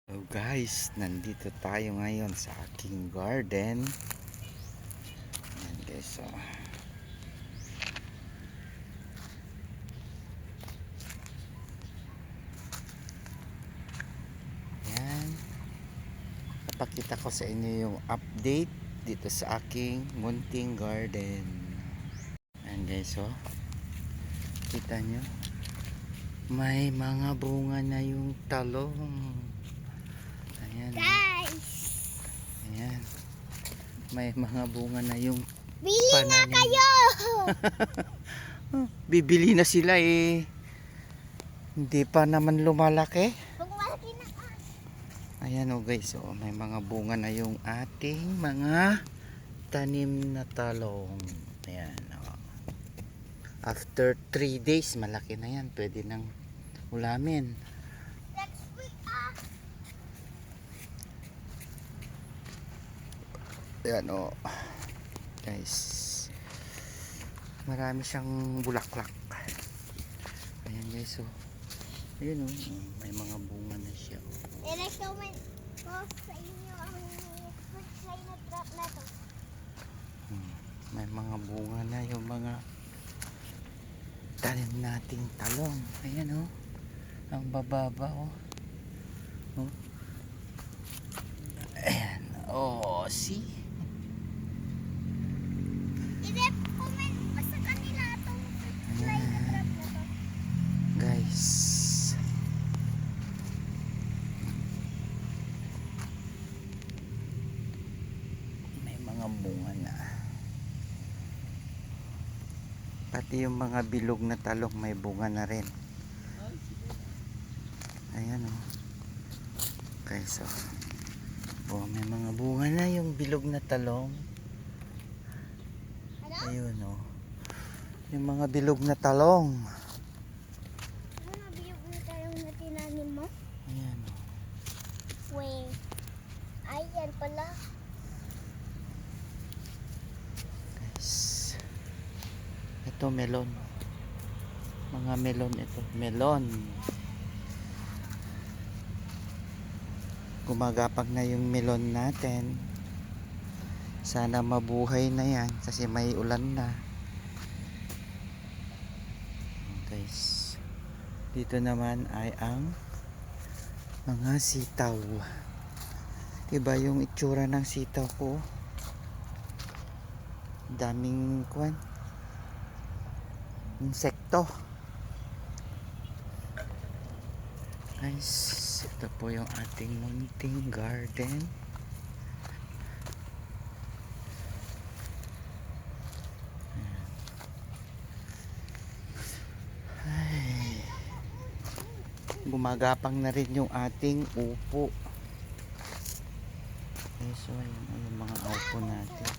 Hello guys, nandito tayo ngayon sa aking garden. Ayan guys, oh. Ayan, napakita ko sa inyo yung update dito sa aking munting garden. Ayan guys, oh. Kita nyo, may mga bunga na yung talong. Ayan, Guys, ayan, may mga bunga na yung bili na pananim. kayo! Bibili na sila eh. Hindi pa naman lumalaki. Pag malaki na ka. Ayan o guys, oh, may mga bunga na yung ating mga tanim na talong. Ayan, oh. After 3 days, malaki na yan. Pwede nang ulamin. Next week Ayan o. Guys, marami siyang bulaklak. Ayan guys, oh. Ayan o, may mga bunga na siya. I-recommend ko sa inyo ang fruit fly na trap na to. May mga bunga na yung mga tanim nating talong. Ayan oh. Ang bababa oh. Oh. Ayan. Oh, see? I-recommend ko sa kanila itong fruit fly na trap na to. Guys. May mga bunga na. Pati yung mga bilog na talong may bunga na rin. Ayan oh. Guys oh. Oh, may mga bunga na yung bilog na talong. Ano? Ayun oh. Yung mga bilog na talong. Ano nabiyog na tayong na tinanim mo? Ayan oh. Wait. Ay, yan pala. Guys. Ito melon. Mga melon ito. Melon. Gumagapag na yung melon natin. Sana mabuhay na yan kasi may ulan na. Guys. Dito naman ay ang mga sitaw. Iba yung itsura ng sitaw ko. Daming kwan. Insekto. Guys, ito po yung ating munting garden. Ay, gumagapang na rin yung ating upo. Okay, so ayun, yung mga upo natin.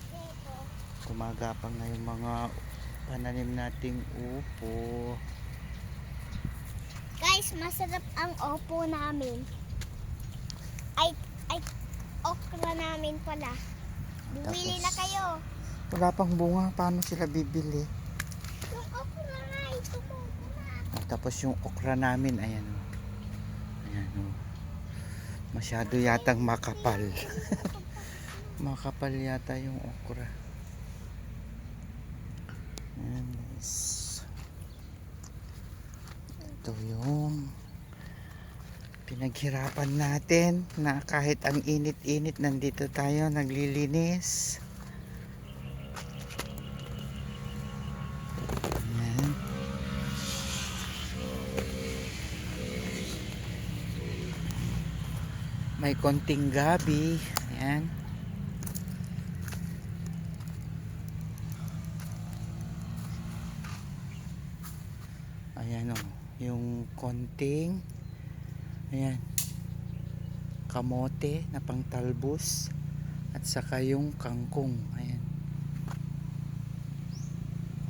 Gumagapang na yung mga pananim nating upo. Guys, masarap ang opo namin. Ay, okra namin pala. Bumili na kayo. Wala pang bunga, paano sila bibili? Yung okra na, ito mo na. Tapos yung okra namin, ayan o. Ayan o. Masyado yatang makapal. Makapal yata yung okra. Ayan guys. Ito yung pinaghirapan natin na kahit ang init-init nandito tayo naglilinis. Ayan. May konting gabi. Ayan. Ayan o. Yung konting ayan, kamote na pangtalbos at saka yung kangkong. Ayan.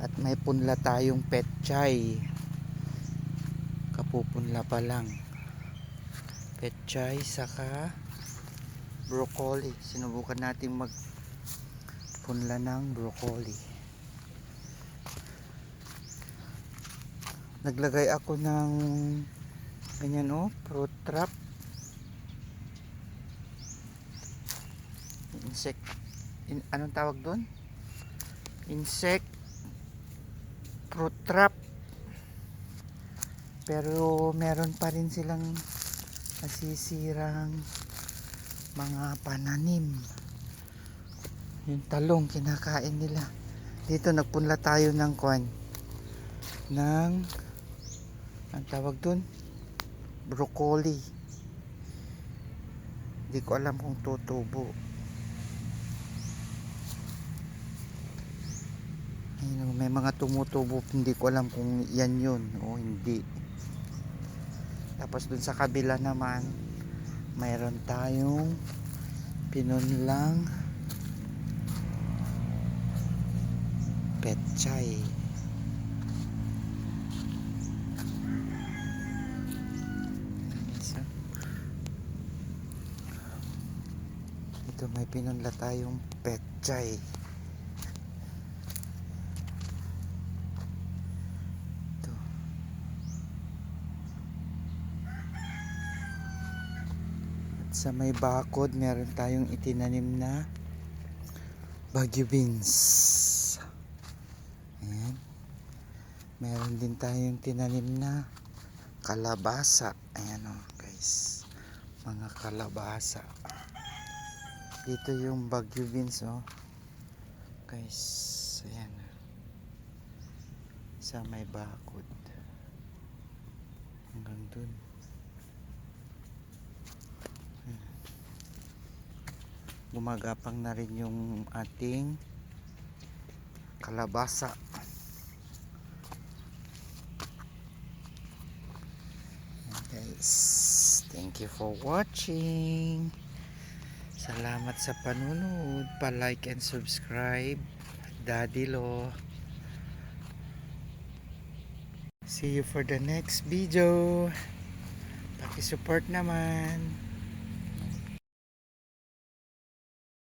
At may punla tayong petchay. Kapupunla pa lang. Petchay saka broccoli. Sinubukan natin magpunla ng broccoli. Naglagay ako ng ganyan oh, fruit trap insect, anong tawag doon? Insect fruit trap. Pero meron pa rin silang nasisirang mga pananim. Yung talong kinakain nila. Dito nagpunla tayo ng ng ang tawag dun, broccoli. Hindi ko alam kung tutubo. Ayun, may mga tumutubo, hindi ko alam kung yan yun o hindi. Tapos dun sa kabila naman, mayroon tayong pinunlang petchay. Ito may pinunla tayong petchay. Ito. At sa may bakod, meron tayong itinanim na Baguio beans. Ayan. Meron din tayong tinanim na kalabasa. Ayan o guys, mga kalabasa. Dito yung Baguio beans o guys. Ayan, sa may bakod hanggang dun. Gumagapang na rin yung ating kalabasa. Ayan guys, thank you for watching. Salamat sa panunod. Pa-like and subscribe. Daddy Lo. See you for the next video. Paki-support naman.